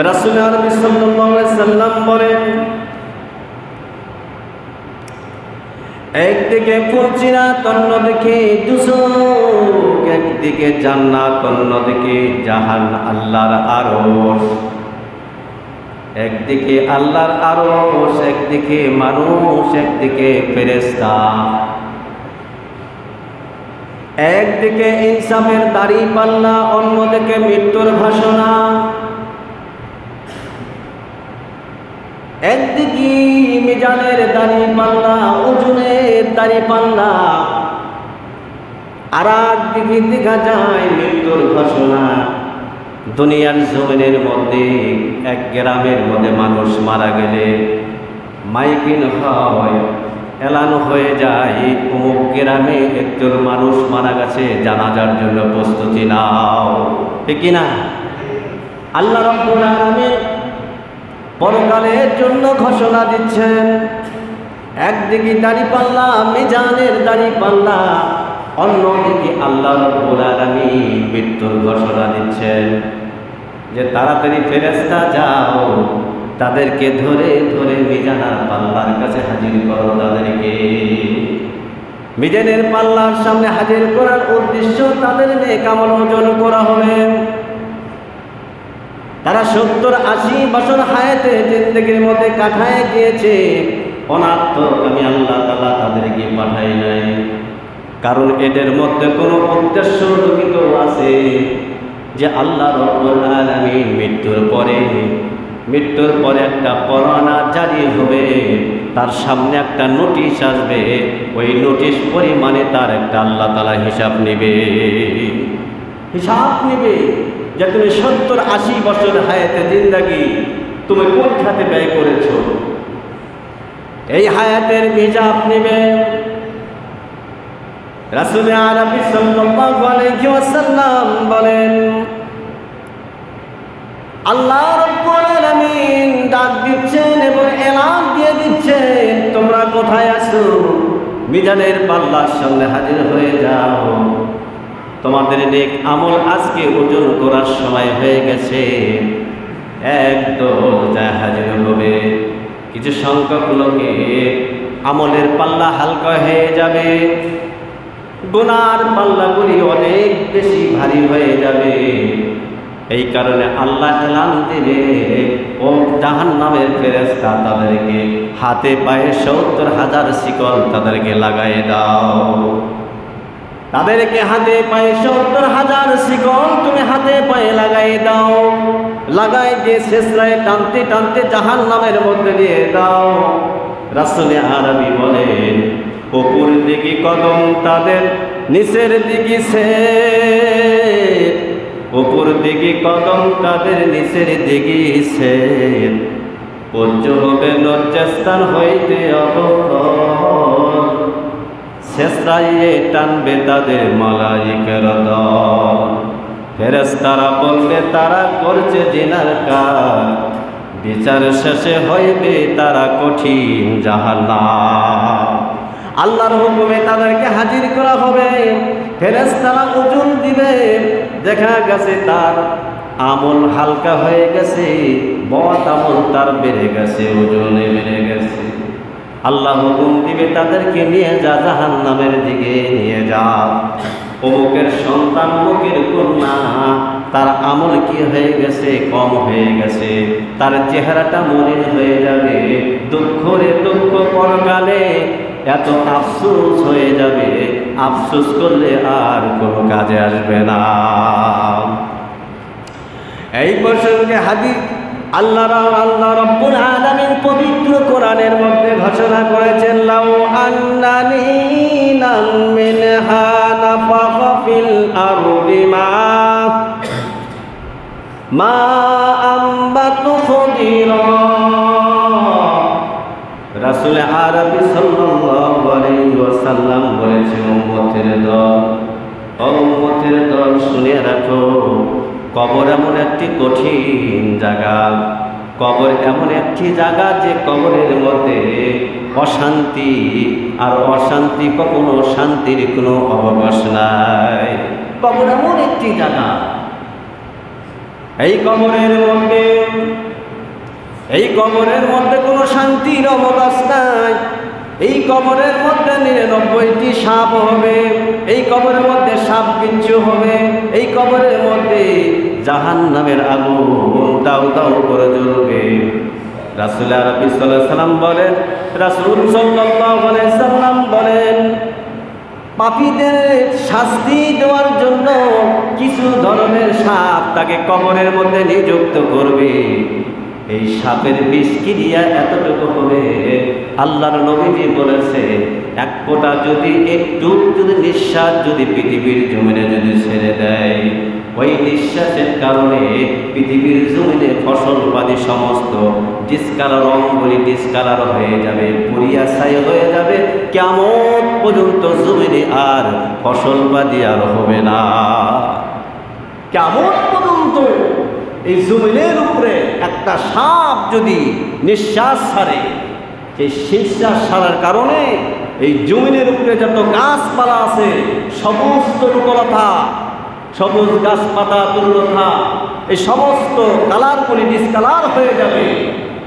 রাসূল আরবি সাল্লাল্লাহু আলাইহি সাল্লাম বলেন, একদিকে ফুলসিরাত, অন্যদিকে দুজক, একদিকে জান্নাত, অন্যদিকে জাহান্নাম। আল্লাহর আরশ, একদিকে আল্লাহর আরশ, একদিকে মানুষ, একদিকে ফেরেশতা। একদিকে ইনসাফের দাঁড়িপাল্লা, অন্যদিকে মৃত্যুর ঘোষণা। একদিকে মিজানের দাঁড়িপাল্লা, ওজনের দাঁড়িপাল্লা, আর একদিকে দেখা যায় মৃত্যুর ঘোষণা। দুনিয়ার জমিনের মধ্যে এক গ্রামের মধ্যে মানুষ মারা গেলে মাইকিং হয়, এলান হয়ে যায়, অমুক গ্রামে একজন মানুষ মারা গেছে, জানাজার জন্য প্রস্তুতি নাও। ঠিক কিনা? আল্লাহ রাব্বুল আলামিন পরকালের জন্য ঘোষণা দিচ্ছেন। একদিকে দাঁড়িপাল্লা, মিজানের দাঁড়িপাল্লা, অন্যদিকে আল্লাহ রাব্বুল আলামিন মৃত্যুর ঘোষণা দিচ্ছেন যে তাড়াতাড়ি ফেরেশতা যাও, তাদেরকে ধরে ধরে মিজানের পাল্লার কাছে হাজির করো। তাদেরকে মিজানের পাল্লার সামনে হাজির করার উদ্দেশ্য তাদের নেক আমল ওজন করা হবে। তারা 70-80 বছর হায়াতে জিন্দেগির মধ্যে কাটায় গিয়েছে, অনার্থক আমি আল্লাহ তাআলা তাদেরকে পাঠাই নাই। কারণ এদের মধ্যে কোনো উদ্দেশ্য লুকিত আছে যে আল্লাহ রাব্বুল আলামিন মৃত্যুর পরে একটা পরোয়ানা জারি হবে, তার সামনে একটা নোটিশ আসবে, ওই নোটিশ পরিমাণে তার একটা আল্লাহ তাআলা হিসাব নেবে যে তুমি 70-80 বছর হায়াতে জিন্দেগি তুমি কোন খাতে ব্যয় করেছো, এই হায়াতের হিসাব নেবে। রাসূল আরবি সাল্লাল্লাহু আলাইহি ওয়াসাল্লাম বলেন, আল্লাহ রাব্বুল আলামিন ডাক দিচ্ছেন এবং এলান দিয়ে দিচ্ছেন, তোমরা কোথায় আছো? মিজানের পাল্লার সামনে হাজির হয়ে যাও। তোমাদের নেক আমল আজকে ওজন করার সময় হয়ে গেছে। একদল যা হাজির হবে, কিছু সংখ্যক লোকে আমলের পাল্লা হালকা হয়ে যাবে, গুনার পাল্লাগুলি অনেক বেশি ভারী হয়ে যাবে। এই কারণে আল্লাহ এলান দিলে ও জাহান্নামের ফেরেশতা তাদেরকে হাতে পায়ে 70,000 শিকল তাদেরকে লাগাই দাও। তাদেরকে হাতে পায়ে 70,000 শিকল তুমি হাতে পায়ে লাগাই দাও। লাগাই দিয়ে শেষরায় টানতে টানতে জাহান্নামের মধ্যে দিয়ে দাও। রাসূল আরবি বলেন, উপর দিকে কদম তাদের, নিচের দিকে সের। উপর দিকে কদম তাদের, নিচের দিকে সের। পূজ্য হবে লজ্জাস্থান হইতে অবতর, শেষরায় টানবে তাদের মালাইকের দল। ফেরেশতারা বলবে তারা করছে জিনার কাজ, বিচার শেষে হইবে তারা কঠিন জাহান্নাম। আল্লাহর হুকুমে তাদেরকে হাজির করা হবে। ফেরেশতারা ওজন দিবে, দেখা গেছে তার আমল হালকা হয়ে গেছে, বদ আমল তার বেড়ে গেছে, ওজনে বেড়ে গেছে। আল্লাহ হুকুম দিবে তাদেরকে নিয়ে যা জাহান্নামের দিকে নিয়ে যা। অমুকের সন্তান, অমুকের কন্যা, তার আমল কি হয়ে গেছে? কম হয়ে গেছে, তার চেহারাটা মলিন হয়ে যাবে। দুঃখ রে দুঃখ, পরকালে এত আফসোস হয়ে যাবে, আফসোস করলে আর কোনো কাজে আসবে না। এই প্রসঙ্গে হাদিস আল্লাহ রাব্বুল আলামিন পবিত্র কোরআনের মধ্যে ঘোষণা করেছেন, লাউ আন্নানি নাম মিনহা নাফাখা ফিল আরদি মা আম্বাতু খুদিরা। রাসূল আরবি সাল্লাল্লাহু আলাইহি ওয়াসাল্লাম বলেছেন, উম্মতের দল শুনে রাখো, কবর এমন একটি কঠিন জায়গা, কবর এমন একটি জায়গা যে কবরের মধ্যে অশান্তি, আর অশান্তি কখনো শান্তির কোনো অবকাশ নাই। কবর এমন একটি জায়গা এই কবরের মধ্যে কোনো শান্তির অবকাশ নাই। এই কবরের মধ্যে 99টি সাপ হবে, এই কবরের মধ্যে সাপ বিচ্ছু হবে, এই কবরের মধ্যে জাহান্নামের আগুন দাউ দাউ করে জ্বলবে। রাসূল আরবি সাল্লাল্লাহু আলাইহি সাল্লাম বলেন, রাসূল সাল্লাল্লাহু আলাইহি সাল্লাম বলেন, পাপীদের শাস্তি দেওয়ার জন্য কিছু ধরনের সাপ তাকে কবরের মধ্যে নিযুক্ত করবে। এই সাপের বিষক্রিয়া এতটুকু হবে, আল্লাহর নবীজি বলেছে, এক ফোঁটা যদি একটু যদি নিঃশ্বাস যদি পৃথিবীর জমিনে যদি ছেড়ে দেয়, ওই নিঃশ্বাসের কারণে পৃথিবীর জমিনে ফসলবাদী সমস্ত ডিসকালার রঙগুলি ডিসকালার হয়ে যাবে, পুড়িয়া ছাই হয়ে যাবে। কিয়ামত পর্যন্ত জমিনে আর ফসলবাদী আর হবে না। কিয়ামত পর্যন্ত এই জমিনের উপরে একটা সাপ যদি নিঃশ্বাস ছাড়ে, এই নিঃশ্বাস ছাড়ার কারণে এই জমিনের উপরে যত গাছপালা আছে সমস্ত রূপলতা, সবুজ গাছপাতা তরুলতা, এই সমস্ত কালারগুলি ডিসকালার হয়ে যাবে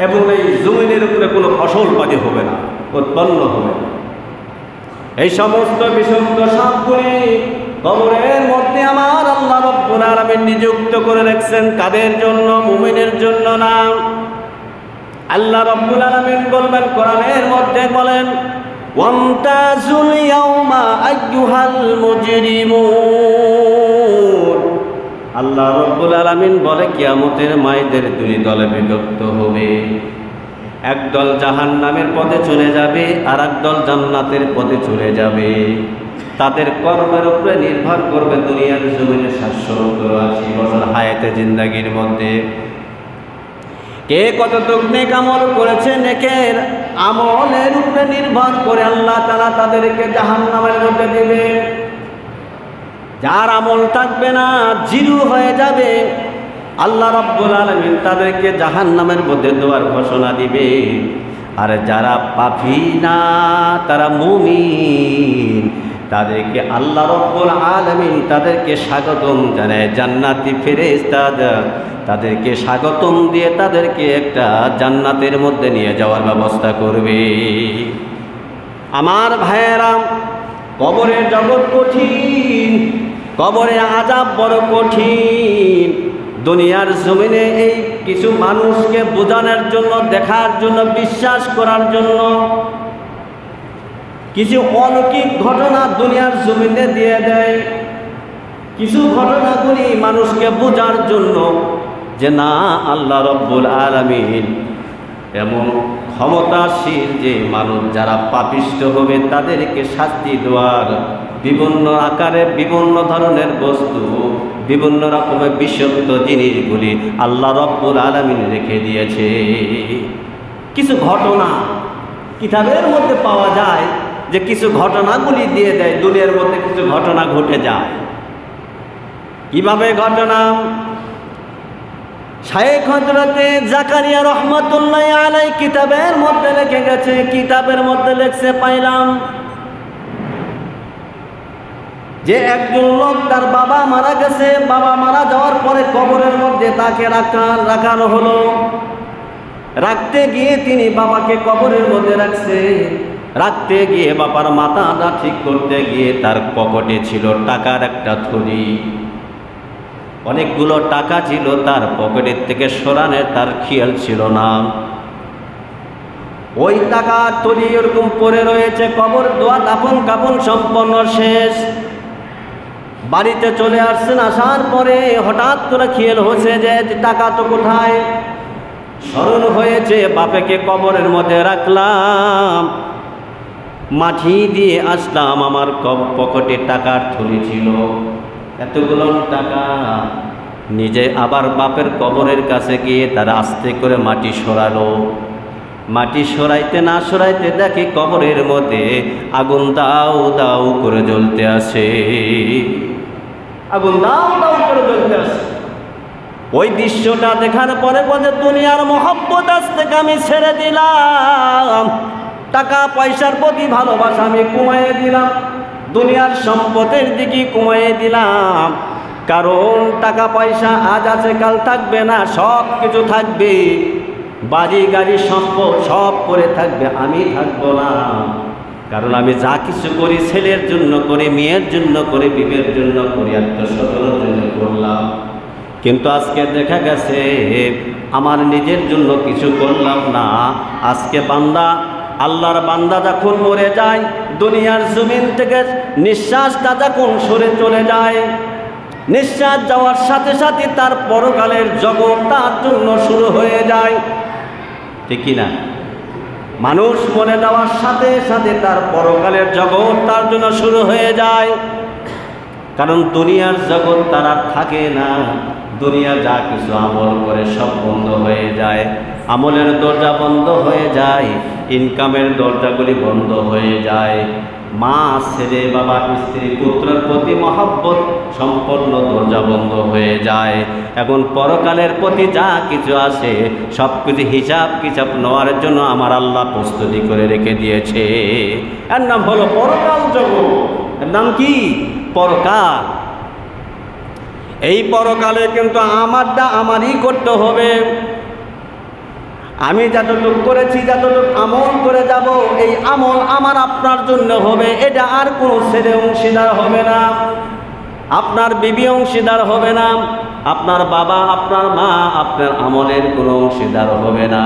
এবং এই জমিনের উপরে কোনো ফসলবাদী হবে না, উৎপন্ন হবে না। এই সমস্ত বিষাক্ত সাপগুলি কবরের মধ্যে আমার আল্লাহ রব্বুল আলামিন নিযুক্ত করে রাখছেন। কাদের জন্য? মুমিনের জন্য না। আল্লাহ রব্বুল আলামিন বলবেন, কোরআনের মধ্যে বলেন, ওয়ামতাজুল ইয়াউমা আইয়ুহাল মুজরিমুন। আল্লাহ রব্বুল আলামিন বলে, কিয়ামতের মাইদের দুই দলে বিভক্ত হবে। একদল জাহান্নামের পথে চলে যাবে, আর একদল জান্নাতের পথে চলে যাবে। তাদের কর্মের উপরে নির্ভর করবে দুনিয়ার জমিনে 780 বছর হায়াতে জিন্দাগির মধ্যে কে কতটুকু নেক আমল করেছে। নেকের আমলের উপরে নির্ভর করে আল্লাহ তাআলা তাদেরকে জাহান্নামের মধ্যে দিবে। যার আমল থাকবে না, জিরো হয়ে যাবে, আল্লাহ রাব্বুল আলামিন তাদেরকে জাহান্নামের মধ্যে দেওয়ার ঘোষণা দিবে। আর যারা পাপী না, তারা মুমিন, তাদেরকে আল্লাহ রাব্বুল আলামিন তাদেরকে স্বাগতম জানায়। জান্নাতি ফেরেশতা তাদেরকে স্বাগতম দিয়ে তাদেরকে একটা জান্নাতের মধ্যে নিয়ে যাওয়ার ব্যবস্থা করবে। আমার ভাইয়েরা, কবরের জগৎ কঠিন, কবরের আযাব বড় কঠিন। দুনিয়ার জমিনে এই কিছু মানুষকে বোঝানোর জন্য, দেখার জন্য, বিশ্বাস করার জন্য কিছু অলৌকিক ঘটনা দুনিয়ার জমিনে দিয়ে দেয়। কিছু ঘটনাগুলি মানুষকে বোঝার জন্য যে না, আল্লাহ রব্বুল আলামিন এমন ক্ষমতাশীল যে মানুষ যারা পাপিষ্ঠ হবে তাদেরকে শাস্তি দেওয়ার বিভিন্ন আকারে, বিভিন্ন ধরনের বস্তু, বিভিন্ন রকমের বিষাক্ত জিনিসগুলি আল্লাহ রব্বুল আলামিন রেখে দিয়েছে। কিছু ঘটনা কিতাবের মধ্যে পাওয়া যায় যে কিছু ঘটনাগুলি দিয়ে দেয়, দুনিয়ার মধ্যে কিছু ঘটনা ঘটে যায়। কিভাবে ঘটনা? শায়েখ হযরতে জাকারিয়া রহমাতুল্লাহ আলাইহি কিতাবের মধ্যে লিখে গেছে, কিতাবের মধ্যে লেখছে পাইলাম যে একজন লোক, তার বাবা মারা গেছে। বাবা মারা যাওয়ার পরে কবরের মধ্যে তাকে রাখানো হলো। রাখতে গিয়ে তিনি বাবাকে কবরের মধ্যে রাখছে। রাখতে গিয়ে বাবার মাথাটা ঠিক করতে গিয়ে তার পকেটে ছিল টাকার একটা থলি। অনেকগুলো টাকা ছিল, তার পকেটের থেকে সরানোর তার খেয়াল ছিল না। ওই টাকার থলি এরকম পড়ে রয়েছে। কবর দোয়া দাফন কাফন সম্পন্ন শেষ, বাড়িতে চলে আসছেন। আসার পরে হঠাৎ করে খেয়াল হয়েছে যে টাকা তো কোথায়। স্মরণ হয়েছে বাপেকে কবরের মধ্যে রাখলাম, মাটি দিয়ে আসলাম, আমার পকেটে টাকার থলি ছিল, এতগুলো টাকা। নিজে আবার বাপের কবরের কাছে গিয়ে তারা আস্তে করে মাটি সরালো। মাটি সরাইতে না সরাইতে দেখি কবরের মধ্যে আগুন দাউ দাউ করে জ্বলতে আসে। আগুন দাউ দাউ করে জ্বলতে আসে। ওই দৃশ্যটা দেখার পরে বলে, দুনিয়ার মহব্বত আজ থেকে আমি ছেড়ে দিলাম, টাকা পয়সার প্রতি ভালোবাসা আমি কমাইয়ে দিলাম, দুনিয়ার সম্পদের দিকে কমাইয়ে দিলাম। কারণ টাকা পয়সা আজ আছে কাল থাকবে না, সব কিছু থাকবে, বাড়ি গাড়ি সম্পদ সব করে থাকবে, আমি থাকবো না। কারণ আমি যা কিছু করি ছেলের জন্য করি, মেয়ের জন্য করি, বিবের জন্য করি, আত্মস্বজনের জন্য করলাম। কিন্তু আজকে দেখা গেছে আমার নিজের জন্য কিছু করলাম না। আজকে বান্দা, আল্লাহর বান্দা যখন মরে যায়, দুনিয়ার জমিন থেকে নিঃশ্বাসটা যখন সরে চলে যায়, নিঃশ্বাস যাওয়ার সাথে সাথে তার পরকালের জগৎ তার জন্য শুরু হয়ে যায়, ঠিক কি না? মানুষ মরে যাওয়ার সাথে সাথে তার পরকালের জগৎ তার জন্য শুরু হয়ে যায়। কারণ দুনিয়ার জগৎ তার আর থাকে না। দুনিয়া যা কিছু আমল করে সব বন্ধ হয়ে যায়, আমলের দরজা বন্ধ হয়ে যায়, ইনকামের দরজাগুলি বন্ধ হয়ে যায়, মা ছেলে বাবা স্ত্রী পুত্রের প্রতি মহব্বত সম্পন্ন দরজা বন্ধ হয়ে যায়। এখন পরকালের প্রতি যা কিছু আসে সব কিছু হিসাব কিতাব নেওয়ার জন্য আমার আল্লাহ প্রস্তুতি করে রেখে দিয়েছে। এর নাম হলো পরকাল জগৎ। এর নাম কি? পরকাল। এই পরকালে কিন্তু আমারটা আমারই করতে হবে। আমি যতটুকু করেছি, যতটুকু আমল করে যাব, এই আমল আমার আপনার জন্য হবে। এটা আর কোনো ছেলে অংশীদার হবে না, আপনার বিবি অংশীদার হবে না, আপনার বাবা, আপনার মা, আপনার আমলের কোনো অংশীদার হবে না।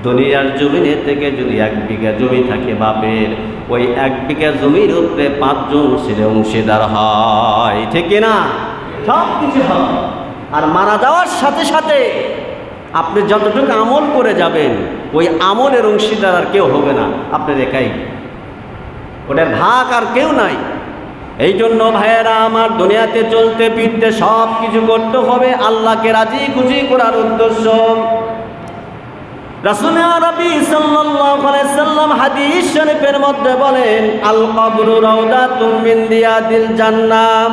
দুনিয়ার জমিনের থেকে যদি 1 বিঘা জমি থাকে বাপের, ওই 1 বিঘা জমির উপরে 5 জন ছেলে অংশীদার হয়, ঠিক না? সব কিছু হয়। আর মারা যাওয়ার সাথে সাথে আপনি যতটুকু আমল করে যাবেন, ওই আমলের অংশীদার আর কেউ হবে না, আপনার একাই, ওটার ভাগ আর কেউ নাই। এই জন্য ভাইয়েরা আমার, দুনিয়াতে চলতে ফিরতে সব কিছু করতে হবে আল্লাহকে রাজি খুশি করার উদ্দেশ্য। রাসূল আরবি সাল্লাল্লাহু আলাইহি সাল্লাম হাদিস শরীফের মধ্যে বলেন, আল কবরু রাউদাতুম মিন রিয়াদিল জান্নাহ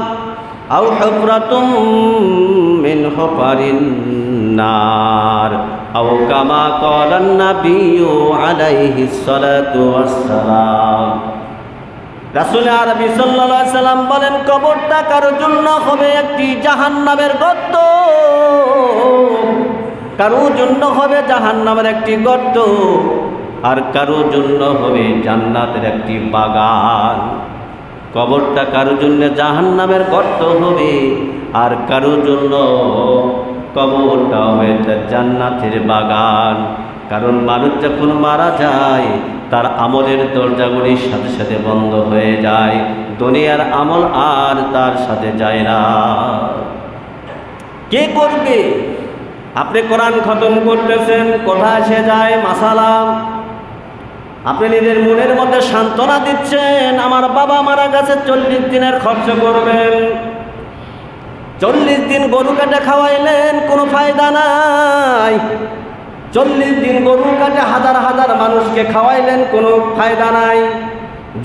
আও হুফরাতুম মিন হুফারিন নার আও কামা ক্বালান নাবিয়্যু আলাইহিস সালাতু ওয়াস সালাম। রাসূল আরবি সাল্লাল্লাহু আলাইহি সাল্লাম বলেন, কবরটা কারোর জন্য হবে একটি জাহান্নামের গর্ত, কারোর জন্য হবে জাহান্নামের একটি গর্ত, আর কারোর জন্য হবে জান্নাতের একটি বাগান। কবরটা কারোর জন্য জাহান্নামের গর্ত হবে, আর কারোর জন্য কবরটা হবে জান্নাতের বাগান। কারণ মানুষ যখন মারা যায়, তার আমলের দরজাগুলির সাথে সাথে বন্ধ হয়ে যায়, দুনিয়ার আমল আর তার সাথে যায় না। কে করবে? আপনি কোরআন খতম করতেছেন, কোথায় সে যায় মাসালা, আপনি নিজের মনের মধ্যে সান্ত্বনা দিচ্ছেন, আমার বাবা মারা গেছে, 40 দিনের খরচ করবেন। 40 দিন গরু কাটে খাওয়াইলেন, কোনো ফায়দা নাই। 40 দিন গরু কাটে হাজার হাজার মানুষকে খাওয়াইলেন, কোনো ফায়দা নাই।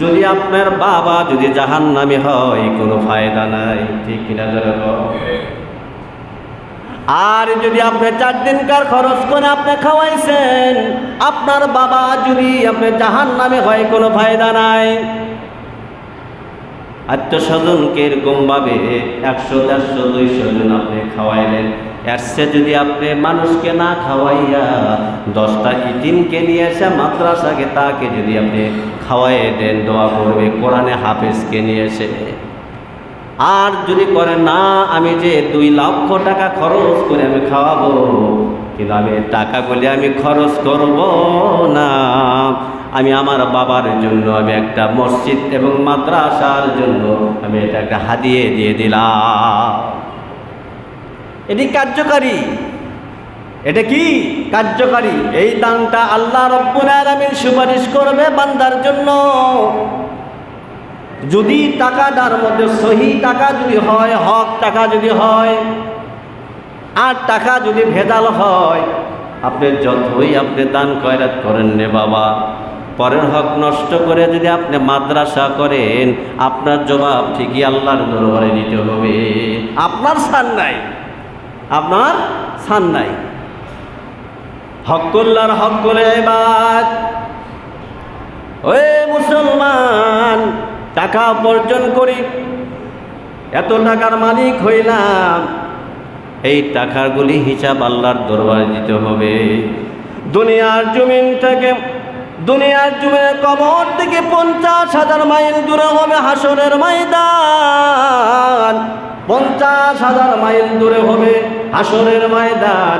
যদি আপনার বাবা যদি জাহান্নামী হয়, কোনো ফায়দা নাই, ঠিক কিনা? আর যদি আপনি 4 দিনকার খরচ করে আপনি খাওয়াইছেন, আপনার বাবা যদি আপনি জাহান্নামে হয়, কোনো ফায়দা নাই। আত্মস্বজনকে এরকমভাবে 100, 150, 200 জন আপনি খাওয়াইলেন, এর চেয়ে যদি আপনি মানুষকে না খাওয়াইয়া 10টা ইতিমকে নিয়ে এসে মাদ্রাসাকে তাকে যদি আপনি খাওয়াইয়ে দেন, দোয়া করবে, কোরআনে হাফেজকে নিয়ে এসে। আর যদি করেন না, আমি যে 2 লক্ষ টাকা খরচ করে আমি খাওয়াবো, কিন্তু আমি টাকাগুলি আমি খরচ করব না, আমি আমার বাবার জন্য আমি একটা মসজিদ এবং মাদ্রাসার জন্য আমি এটা একটা হাদিয়ে দিয়ে দিলাম। এটি কার্যকারী, এটা কি কার্যকারী? এই দানটা আল্লাহ রব্বুল আলামিন সুপারিশ করবে বান্দার জন্য। যদি টাকাটার মধ্যে সহি টাকা যদি হয়, হক টাকা যদি হয়, আর টাকা যদি ভেজাল হয়, আপনি যতই আপনি দান খয়রাত করেন নে বাবা, পরের হক নষ্ট করে যদি আপনি মাদ্রাসা করেন, আপনার জবাব ঠিকই আল্লাহর দরবারে দিতে হবে। আপনার ছাড় নাই, আপনার ছাড় নাই। হকুল্লাহর হকুল ইবাদ। ওই মুসলমান, টাকা উপার্জন করি, এত টাকার মালিক হইলাম, এই টাকাগুলি হিসাব আল্লাহর দরবারে দিতে হবে। দুনিয়ার জমিনের কবর থেকে 50,000 মাইল দূরে হবে হাসরের ময়দান। 50,000 মাইল দূরে হবে হাসরের ময়দান।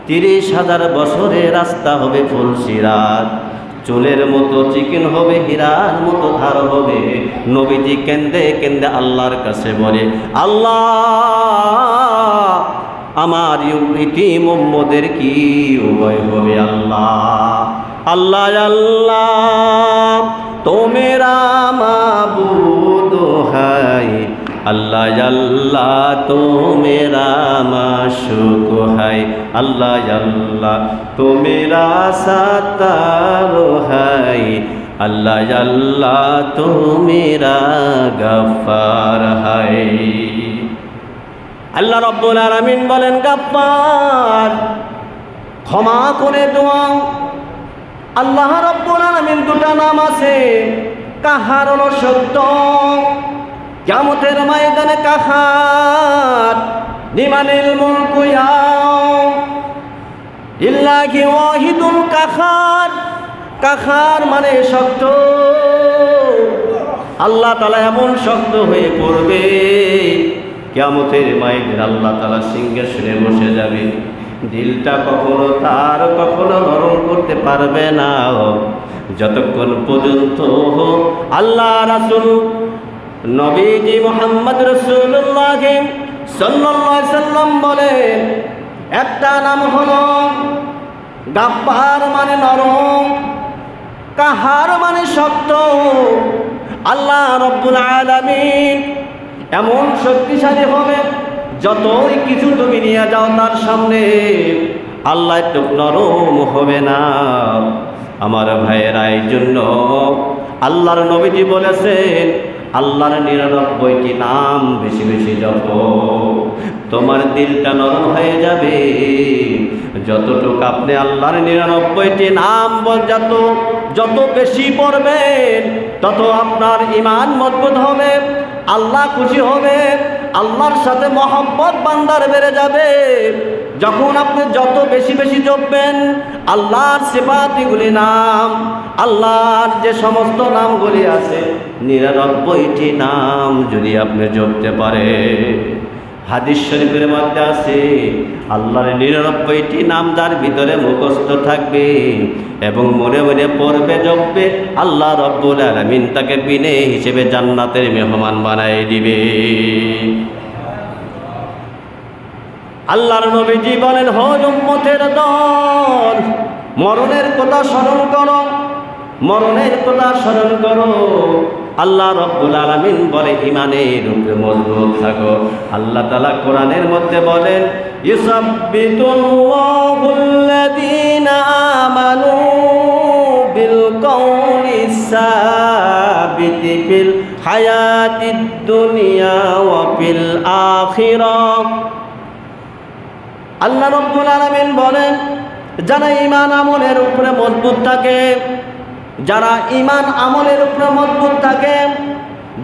30,000 বছরের রাস্তা হবে ফুলসিরাত। চুলের মতো চিকন হবে, হীরার মতো ধার হবে। নবীজি কেন্দে কেন্দে আল্লাহর কাছে বলে, আল্লাহ আমার ইতিম উম্মতের কি উভয় হবে আল্লাহ। আল্লাহ আল্লাহ তো মেরা মাবুদ হাই, আল্লাহ আল্লাহ তো মেরা মাশুক হাই, আল্লাহ আল্লাহ তো মেরা সাতার হাই, আল্লাহ আল্লাহ তো মেরা গফফার হাই। আল্লাহ রাব্বুল আলামিন বলেন, গফফার ক্ষমা করে দোয়া। আল্লাহ রাব্বুল আলামিন দুটা নাম আছে, কাহার হলো সত্য, কিয়ামতের ময়দানে কাহার, লিমানিল মুলকু ইয়াউম লিল্লাহি ওয়াহিদুল কাহার। কাহার মানে শক্ত, আল্লাহ তাআলা এমন শক্ত হয়ে পড়বে, কিয়ামতের ময়দানে আল্লাহ তাআলা সিংহাসনে বসে যাবে। দিলটা কখনো নরম করতে পারবে না, যতক্ষণ পর্যন্ত আল্লাহ রাসূল নবীজি মুহাম্মদ রাসূলুল্লাহ সাল্লাল্লাহু আলাইহি সাল্লাম বলেন, একটা নাম হলো গাফফার মানে নরম, কাহার মানে শক্ত। আল্লাহ রাব্বুল আলামিন এমন শক্তিশালী হবে, যতই কিছু তুমি নিয়ে যাও তার সামনে আল্লাহ একটু নরম হবে না। আমার ভাইয়েরা, এই জন্য আল্লাহর নবীজি বলেছেন, আল্লাহর 99টি নাম বেশি বেশি জপো, তোমার দিলটা নরম হয়ে যাবে। যতটুকু আপনি আল্লাহর 99টি নাম যত বেশি পড়বেন, তত আপনার ঈমান মজবুত হবে, আল্লাহ খুশি হবে, আল্লাহর সাথে মহব্বত বান্দার বেড়ে যাবে। যখন আপনি যত বেশি বেশি জপবেন, আল্লাহর সিফাতগুলি নাম, আল্লাহর যে সমস্ত নামগুলি আছে 99টি নাম যদি আপনি জপতে পারে, হাদিস শরীফের মধ্যে আছে, আল্লাহর 99টি নাম যার ভিতরে মুখস্থ থাকবে এবং মনে মনে পড়বে, জপবে, আল্লাহ রাব্বুল আলামিন তাকে বিনে হিসেবে জান্নাতের মেহমান বানায় দিবে। আল্লাহর নবীজি বলেন, হে উম্মতের দল, মরণের কথা স্মরণ করো, মরণের কথা স্মরণ করো। আল্লাহ রাব্বুল আলামিন বলে, ঈমানের উপরে মজবুত থাকো। আল্লাহ তাআলা কোরআনের মধ্যে বলেন, ইউসাব্বিতুল্লাহুল্লাযীনা আমানু বিল কওলিস সাবিতি ফিল হায়াতিদ দুনিয়া ওয়া ফিল আখিরাহ। আল্লাহ রাব্বুল আলামিন বলেন, যারা ঈমান আমলের উপরে মজবুত থাকে, যারা ঈমান আমলের উপরে মজবুত থাকে,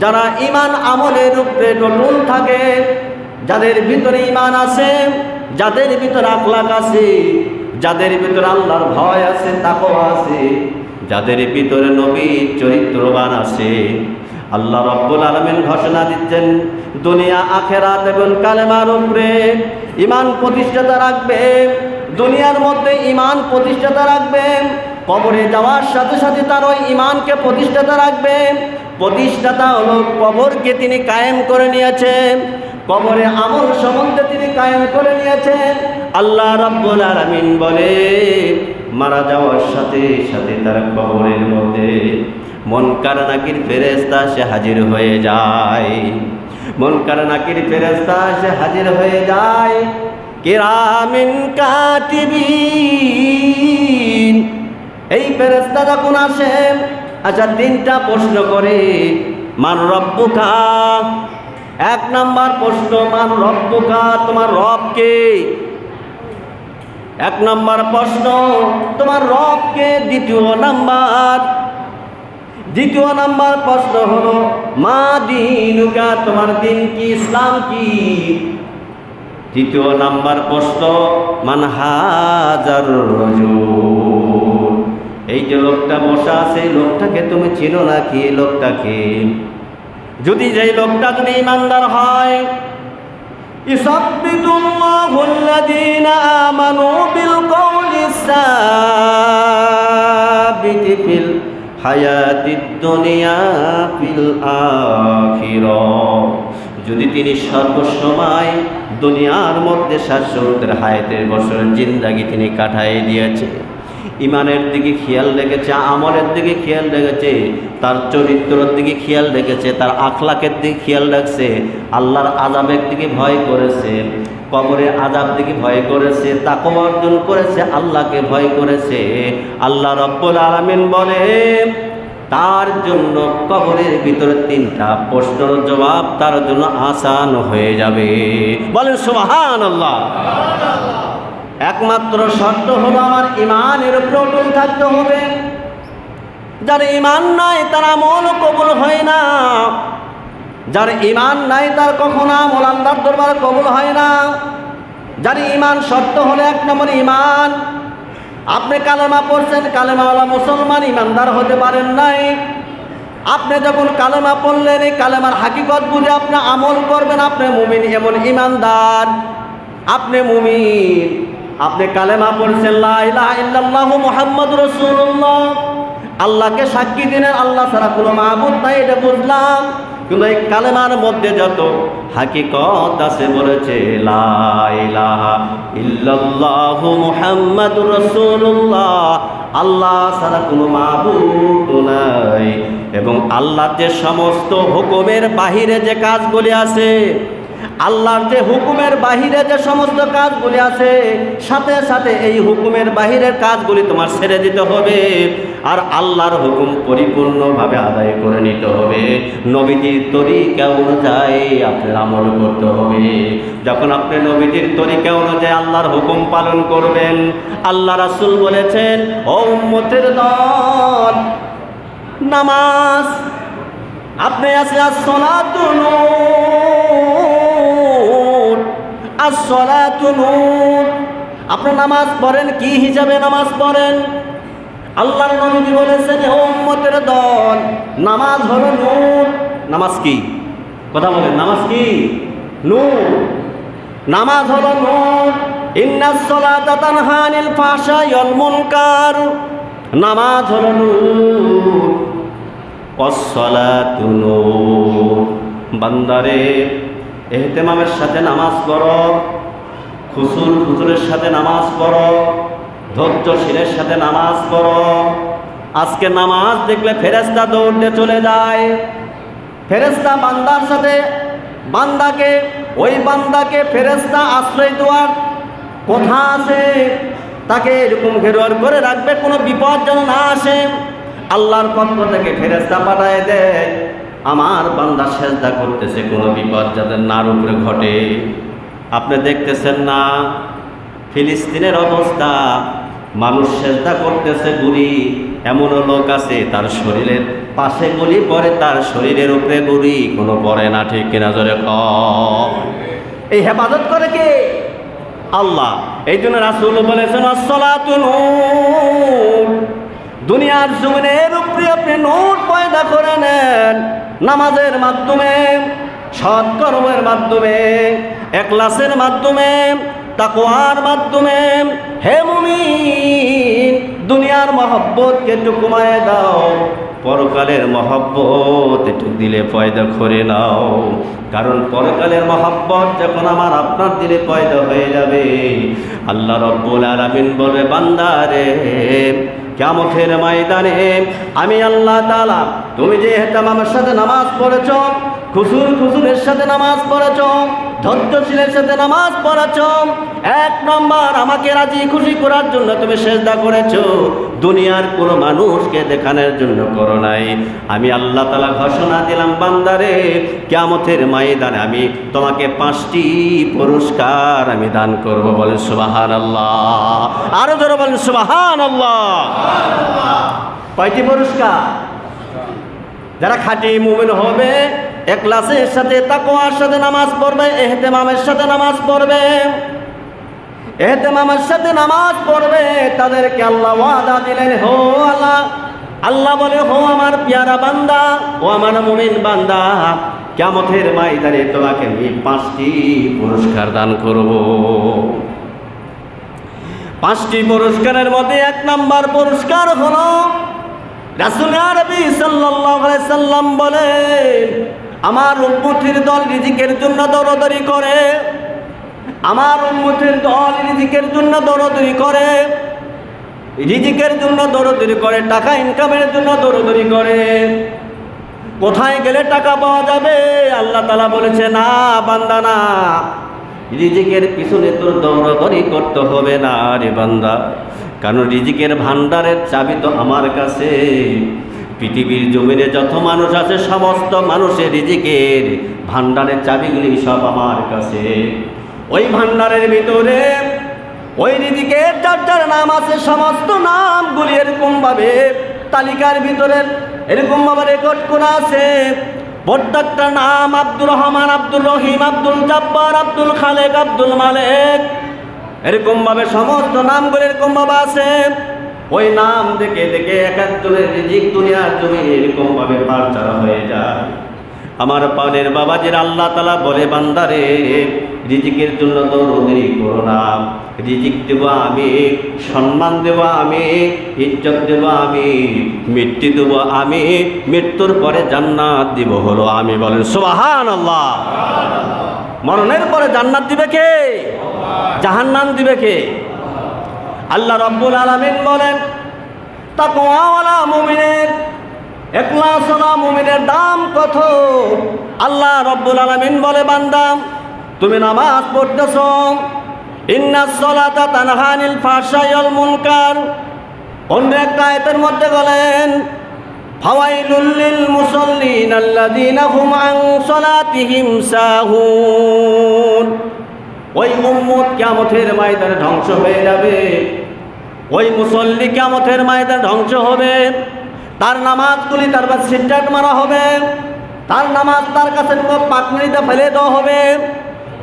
যারা ঈমান আমলের উপরে অটল থাকে, যাদের ভিতরে ঈমান আছে, যাদের ভিতরে আখলাক আছে, যাদের ভিতরে আল্লাহর ভয় আছে, তাকওয়া আছে, যাদের ভিতরে নবীর চরিত্রবান আছে, আল্লাহ রাব্বুল আলামিন ঘোষণা দিচ্ছেন, দুনিয়া আখিরাত এবং কালেমার উপরে ঈমান প্রতিষ্ঠাতা রাখবে, দুনিয়ার মধ্যে ঈমান প্রতিষ্ঠাতা রাখবে, কবরে যাওয়ার সাথে সাথে তার ওই ঈমানকে প্রতিষ্ঠাতা রাখবে। প্রতিষ্ঠাতা হলো কবরকে তিনি কায়েম করে নিয়েছেন, কবরে আমল সম্বন্ধে তিনি কায়েম করে নিয়েছেন। আল্লাহ রাব্বুল আলামিন বলে, মারা যাওয়ার সাথে সাথে তার কবরের মধ্যে মুনকার নাকির ফেরেশতা সে হাজির হয়ে যায়, মুনকার নাকির ফেরেশতা সে হাজির হয়ে যায়, কিরামিন কাতিবিন। এই ফেরেশতা যখন আসে, আচ্ছা 3টা প্রশ্ন করে, মান রব্বুকা। 1 নাম্বার প্রশ্ন, মান রব্বুকা, তোমার রব কে? 1 নাম্বার প্রশ্ন, তোমার রব কে? 2য় নাম্বার, দ্বিতীয় নাম্বার প্রশ্ন হলো মা দীনুকা, তোমার দিন কি, ইসলাম কি। তৃতীয় নাম্বার প্রশ্ন মান হাজার রাজুল, এই যে লোকটা বসা আছে এই লোকটাকে তুমি চিনো নাকি? এই লোকটাকে যদি যেই লোকটা যদি ইমানদার হয়, ইসাব্বিতুল্লাহু আল্লাযীনা আমানু বিল কওলিস সাবিতি ফিল হায়াতিদ দুনিয়া ফিল আখিরাহ, যদি তিনি সর্বসময় দুনিয়ার মধ্যে ৭০ হায়াতের বছরের জিন্দাগি তিনি কাটাই দিয়েছে, ইমানের দিকে খেয়াল রেখেছে, আমলের দিকে খেয়াল রেখেছে, তার চরিত্রের দিকে খেয়াল রেখেছে, তার আখলাকের দিকে খেয়াল রাখছে, আল্লাহর আযাবের দিকে ভয় করেছে, কবরের আযাব দিকে ভয় করেছে, তাকওয়া অর্জন করেছে, আল্লাহকে ভয় করেছে, আল্লাহ রাব্বুল আলামিন বলে তার জন্য কবরের ভিতরে 3টা প্রশ্নের জবাব তার জন্য আসান হয়ে যাবে। বলেন সুবহানাল্লাহ। একমাত্র শর্ত হলো আমার ইমানের উপর অটল থাকতে হবে। যার ইমান নাই তার আমল কবুল হয় না, যার ইমান নাই তার কখনো আমল আল্লাহর দরবারে কবুল হয় না। যার ইমান শর্ত হলো 1 নম্বর ইমান, আপনি কালেমা পড়ছেন, কালেমাওয়ালা মুসলমান, ইমানদার হতে পারেন নাই। আপনি যখন কালেমা পড়লেন এই কালেমার হাকিকত বুঝে আপনি আমল করবেন, আপনি মুমিন, এমন ইমানদার, আপনি মুমিন। আপনি কালেমা পড়ছেন লা ইলাহা ইল্লাল্লাহু মুহাম্মাদুর রাসূলুল্লাহ, আল্লাহকে সাক্ষী দিলেন আল্লাহ ছাড়া কোনো মাবুদ নাই, এটা বুঝলাম। কিন্তু এই কালেমার মধ্যে যত হাকিকত আছে বলেছে লা ইলাহা ইল্লাল্লাহু মুহাম্মাদুর রাসূলুল্লাহ, আল্লাহ ছাড়া কোনো মাবুদ নাই, এবং আল্লাহর যে সমস্ত হুকুমের বাহিরে যে কাজগুলি আছে, আল্লাহর যে হুকুমের বাহিরে যে সমস্ত কাজগুলি আছে, সাথে সাথে এই হুকুমের বাহিরের কাজগুলি তোমার ছেড়ে দিতে হবে, আর আল্লাহর হুকুম পরিপূর্ণভাবে আদায় করে নিতে হবে। নবীজির তরিকা অনুযায়ী আপনার আমল করতে হবে। যখন আপনি নবীজির তরিকা অনুযায়ী আল্লাহর হুকুম পালন করবেন, আল্লাহ রাসূল বলেছেন ও উম্মতের দল, নামাজ আপনি আছে as-salatu নূর, as-salatu নূর, আপনি নামাজ পড়েন কি হিসাবে নামাজ পড়েন? আল্লাহর নবী বলেছেন ও উম্মতের দল, নামাজ হলো নূর। নামাজ কি? কথা বলেন, নামাজ কি? নূর। নামাজ হলো নূর। ইন্নাস-সালাতা তানহা আনিল ফাহশাই ওয়াল মুনকার, নামাজ হলো নূর। ওয়াস-সালাতু নূর, বান্দারে ইহতিমামের সাথে নামাজ পড়ো, খুশুরের সাথে নামাজ পড়ো, ধৈর্যশীলের সাথে নামাজ পড়ো। আজকে নামাজ দেখলে ফেরেশতা দৌড়ে চলে যায়, ফেরেশতা বান্দার সাথে বান্দাকে, ওই বান্দাকে ফেরেশতা আশ্রয় দেওয়ার কথা আছে, তাকে এরকম ঘেরোয়ার করে রাখবে কোনো বিপদ যেন না আসে। আল্লাহর পক্ষ থেকে ফেরেশতা পাঠায় দেয়, আমার বান্দা সেজদা করতেছে, কোনো বিপদ যাতে নার উপরে ঘটে। আপনি দেখতেছেন না ফিলিস্তিনের অবস্থা, মানুষ সেজদা করতেছে গুলি, এমনও লোক আছে তার শরীরের পাশে গুলি পড়ে, তার শরীরের উপরে গুলি কোনো পড়ে না। ঠিক কিনা জোরে কও? এই হেফাজত করে কে? আল্লাহ। এই জন্য রাসূল বলেছেন as-salatu নূর, দুনিয়ার জমিনের উপরে আপনি নূর পয়দা করে নেন নামাজের মাধ্যমে, সৎকর্মের মাধ্যমে, ইখলাসের মাধ্যমে, তাকওয়ার মাধ্যমে। হে মুমিন, দুনিয়ার মহব্বতকে একটু কমায় দাও, পরকালের মহব্বত একটু দিলে পয়দা করে নাও। কারণ পরকালের মহব্বত যখন আমার আপনার দিলে পয়দা হয়ে যাবে, আল্লাহ রাব্বুল আলামিন বলবে বান্দারে কিয়ামতের ময়দানে আমি আল্লাহ তাআলা, তুমি যে ইহতিমামের সাথে নামাজ পড়েছ, খুশুরের সাথে নামাজ পড়েছ, ধৈর্যশীলের সাথে নামাজ পড়েছ, 1 নম্বর আমাকে রাজি খুশি করার জন্য তুমি সেজদা করেছো, দুনিয়ার কোনো মানুষকে দেখানোর জন্য করো নাই। আমি আল্লাহ তাআলা ঘোষণা দিলাম বান্দারে কিয়ামতের ময়দানে আমি তোমাকে 5টি পুরস্কার আমি দান করব। বলেন সুবহানাল্লাহ। আরো জোরে বলেন সুবহানাল্লাহ। কয়টি পুরস্কার? যারা খাঁটি মুমিন হবে, ইখলাসের সাথে তাকওয়ার সাথে নামাজ পড়বে, ইহতিমামের সাথে নামাজ পড়বে, ইহতিমামের সাথে নামাজ পড়বে, তাদেরকে আল্লাহ ওয়াদা দিলেন, হো আল্লাহ, আল্লাহ বলে, হো আমার প্যারা বান্দা, ও আমার মুমিন বান্দা, কিয়ামতের ময়দানে তোমাকে আমি 5টি পুরস্কার দান করব। 5টি পুরস্কারের মধ্যে 1 নম্বর পুরস্কার হলো, রাসূল আরবি সাল্লাল্লাহু আলাইহি সাল্লাম বলেন, আমার উম্মতের দল রিজিকের জন্য দৌড়াদৌড়ি করে, আমার উম্মতের দল রিজিকের জন্য দৌড়াদৌড়ি করে, রিজিকের জন্য দৌড়াদৌড়ি করে, টাকা ইনকামের জন্য দৌড়াদৌড়ি করে। কোথায় গেলে টাকা পাওয়া যাবে? আল্লাহ তাআলা বলেছে, না বান্দা না, রিজিকের পিছনে তোর দৌড়াদৌড়ি করতে হবে না রে বান্দা, কারণ রিজিকের ভান্ডারের চাবি তো আমার কাছে। পৃথিবীর জমিনে যত মানুষ আছে, সমস্ত মানুষের রিজিকের ভান্ডারের চাবিগুলি সব আমার কাছে। ওই ভান্ডারের ভিতরে ওই রিজিকের যার যার নাম আছে, সমস্ত নামগুলি এরকমভাবে তালিকার ভিতরে এরকমভাবে রেকর্ড করা আছে। প্রত্যেকটা নাম আব্দুর রহমান, আব্দুর রহিম, আব্দুল জব্বার, আব্দুল খালেক, আব্দুল মালেক, এরকমভাবে সমস্ত নামগুলো এরকমভাবে আছে। ওই নাম দেখে দেখে একাত্তরের রিজিক দুনিয়ার জমি এরকমভাবে পারচারা হয়ে যায়। আমার পানের বাবাজির আল্লাহ তাআলা বলে, বান্দারে রিজিকের জন্য দৌড়াদৌড়ি করো না, রিজিক দেব আমি, সম্মান দেব আমি, ইজ্জত দেব আমি, মৃত্যু দেব আমি, মৃত্যুর পরে জান্নাত দিব হলো আমি। বলেন সুবহানাল্লাহ। মরণের পরে জান্নাত দিবে কে? জাহান্নাম দিবে কে? আল্লাহ রাব্বুল আলামিন বলেন, তাকওয়াওয়ালা মুমিনের, ইখলাসওয়ালা মুমিনের দাম কত? আল্লাহ রাব্বুল আলামিন বলে, বান্দা তুমি নামাজ পড়তেছো, ইন্নাস সালাতা তানহা আনিল ফাহশাই ওয়াল মুনকার। অন্য একটা আয়াতের মধ্যে বলেন, ফাওয়াইলুল লিল মুসাল্লিন আল্লাযীনা হুম আন সালাতিহিম সাহুন। ওই উম্মত কিয়ামতের ময়দানে ধ্বংস হয়ে যাবে, ওই মুসল্লি কিয়ামতের ময়দানে ধ্বংস হবে। তার নামাজগুলি তার কাছে সিট্টাট মারা হবে, তার নামাজ তার কাছে পাকড়িতে ফেলে দেওয়া হবে,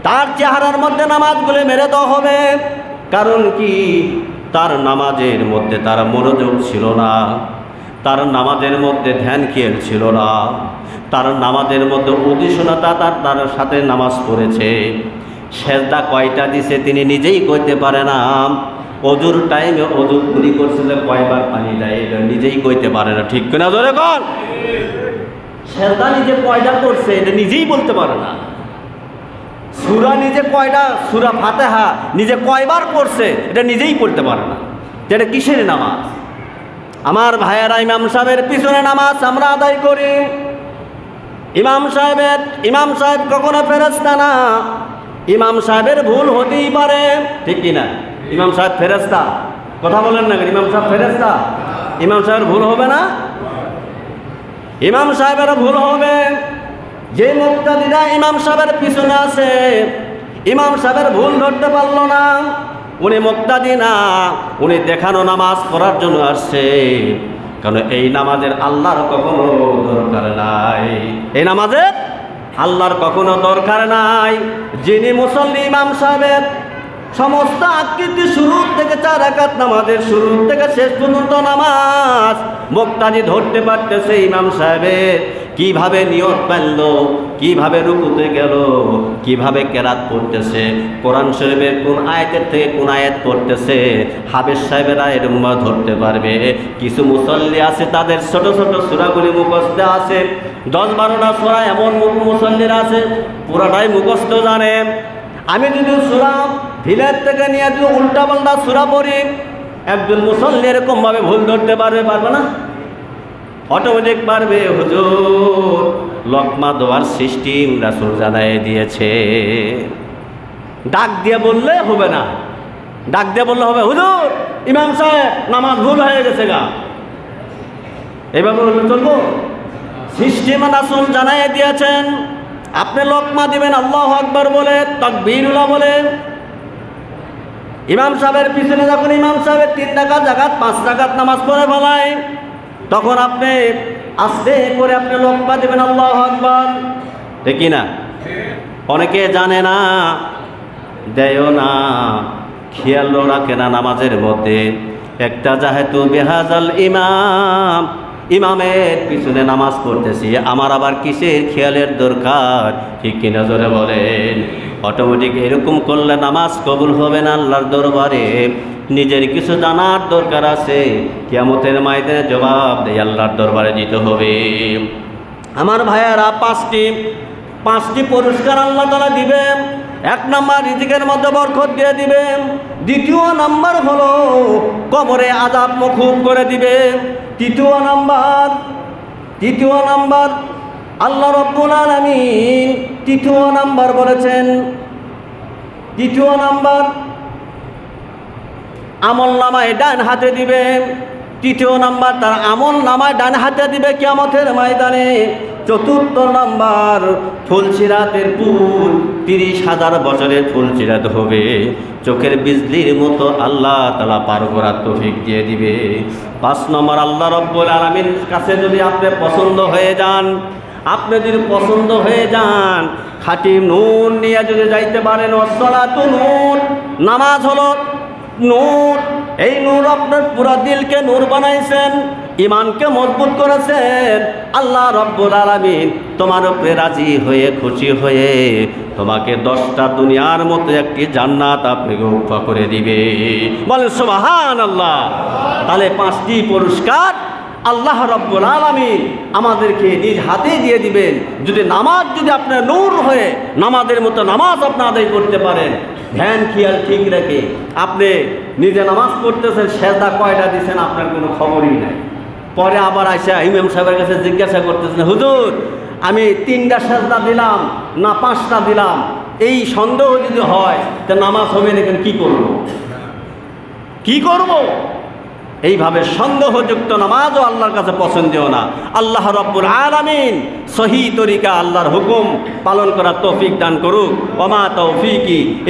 তার চেহারার মধ্যে নামাজগুলি মেরে দেওয়া হবে। কারণ কি? তার নামাজের মধ্যে তার মনোযোগ ছিল না, তার নামাজের মধ্যে ধ্যান খেয়াল ছিল না, তার নামাজের মধ্যে উদ্দেশ্যতা তার সাথে নামাজ পড়েছে। সেজদা কয়টা দিছে তিনি নিজেই কইতে পারে না। অজুর টাইমে অজু কুলি করছিল, কয়বার পানি দেয় এটা নিজেই কইতে পারে না। ঠিক কিনা জোরে কোন? সেজদা নিজে কয়টা করছে এটা নিজেই বলতে পারে না। সূরা নিজে কয়টা, সূরা ফাতিহা নিজে কয়বার পড়ছে এটা নিজেই পড়তে পারে না। এটা কিসের নামাজ? আমার ভাইয়েরা, ইমাম সাহেবের পিছনে নামাজ আমরা আদায় করি। ইমাম সাহেব কখনো ফেরেশতা না। ইমাম সাহেবের ভুল হতেই পারে, ঠিক কিনা? ইমাম সাহেব ফেরেশতা? কথা বলেন না, ইমাম সাহেব ফেরেশতা? ইমাম সাহেবের ভুল হবে না? ইমাম সাহেবের ভুল হবে। যে মুক্তাদিরা ইমাম সাহেবের পিছনে আছে, ইমাম সাহেবের ভুল ধরতে পারল না, উনি মুক্তাদি না, উনি দেখানো নামাজ পড়ার জন্য আসছে। কারণ এই নামাজের আল্লাহর কখনো দরকার নাই, এই নামাজের আল্লাহর কখনো দরকার নাই। যিনি মুসল্লি ইমাম সাহেবের সমস্ত আকৃতি শুরু থেকে 4 রাকাত নামাজের শুরু থেকে শেষ পর্যন্ত নামাজ মুক্তাদি ধরতে পারতেছে ইমাম সাহেবের কিভাবে নিয়ত পাইল, কিভাবে রুকুতে গেল, কিভাবে কেরাত পড়তেছে, কোরআন শরীফের কোন আয়াতের থেকে কোন আয়াত পড়তেছে, হাফেজ সাহেবেরা এরকম ধরতে পারবে। কিছু মুসল্লি আছে তাদের ছোট ছোট সূরাগুলি মুখস্থ আছে, 10-12টা সূরা এমন মুসল্লিরা আছে পুরাটাই মুখস্থ জানে। আমি যদি সূরা ভিলের থেকে নিয়ে যদি উল্টা পাল্টা সূরা পড়ি, একজন মুসল্লি এরকমভাবে ভুল ধরতে পারবে না? অটোমেটিক পারবে। হুজুর লকমা দেওয়ার সিস্টেম রাসূল জানাই দিয়েছে। ডাক দিয়ে বললে হবে না, ডাক দিয়ে বললে হবে, হুজুর ইমাম সাহেব নামাজ ভুল হয়ে গেছে গা, এইভাবে বললে চলবো? সিস্টেম রাসূল জানাই দিয়েছেন। আপনি লকমা দিবেন আল্লাহু আকবার বলে, তাকবীরুল্লাহ বলে। ইমাম সাহেবের পিছনে যখন ইমাম সাহেবের 3 রাকাত জায়গা 5 রাকাত নামাজ পড়ে ফেলায়, তখন আপনি আস্তে করে আপনি লোকমা দেবেন, আল্লাহু আকবার, ঠিক না? অনেকে জানে না, দেয়ও না, খেয়ালও রাখে না নামাজের মধ্যে। একটা যেহেতু বেহাজাল ইমাম, ইমামের পিছনে নামাজ পড়তেছি, আমার আবার কিসের খেয়ালের দরকার, ঠিক কিনা জোরে বলেন? অটোমেটিক এরকম করলে নামাজ কবুল হবে না আল্লাহর দরবারে। নিজের কিছু জানার দরকার আছে, কিয়ামতের ময়দানে জবাব দিয়ে আল্লাহর দরবারে দিতে হবে। আমার ভাইয়ারা, পাঁচটি পুরস্কার আল্লাহ তাআলা দিবেন। এক নাম্বার, রিজিকের মধ্যে বরকত দিয়ে দিবেন। দ্বিতীয় নাম্বার হলো কবরে আযাব মওকুফ করে দিবেন। তৃতীয় নাম্বার আল্লাহ রাব্বুল আলামিন তৃতীয় নাম্বার বলেছেন, তৃতীয় নাম্বার আমল নামায় ডান হাতে দিবেন। তৃতীয় নাম্বার তার আমল নামায় ডান হাতে দিবে কিয়ামতের ময়দানে। চতুর্থ নাম্বার, ফুলসিরাতের পুল 30,000 বছরের ফুলসিরাত হবে, চোখের বিজলির মতো আল্লাহ তাআলা পার করার তৌফিক দিয়ে দিবে। 5 নম্বর, আল্লাহ রাব্বুল আলামিন কাছে যদি আপনি পছন্দ হয়ে যান, খাঁটি নূর নিয়ে যদি যাইতে পারেন, ওয়াসসালাতু নূর, নামাজ হলো নূর। এই নূর আপনার পুরো দিলকে নূর বানাইছেন, ইমানকে মজবুত করেছেন। আল্লাহ রাব্বুল আলামিন তোমার উপরে রাজি হয়ে, খুশি হয়ে তোমাকে 10টা দুনিয়ার মতো একটি জান্নাত আপনাকে উপহার করে দিবে। বলেন সুবহানাল্লাহ। তাহলে 5টি পুরস্কার আল্লাহ রাব্বুল আলামিন আমাদেরকে নিজ হাতে দিয়ে দিবেন, যদি আপনার নূর হয়ে নামাজের মতো নামাজ আপনি আদায় করতে পারেন। ধ্যান খেয়াল ঠিক রেখে আপনি নিজে নামাজ পড়তেছেন, সেজদা কয়টা দিচ্ছেন আপনার কোনো খবরই নাই। পরে আবার আইসা ইমাম সাহেবের কাছে জিজ্ঞাসা করতেছেন, হুজুর আমি 3টা সেজদা দিলাম না 5টা দিলাম, এই সন্দেহ যদি হয় তা নামাজ হবে না, কি করব? এইভাবে সন্দেহযুক্ত নামাজও আল্লাহর কাছে পছন্দনীয় না। আল্লাহ রাব্বুল আলামিন সহি তরিকা আল্লাহর হুকুম পালন করার তৌফিক দান করুক। ওয়া মা তৌফিকি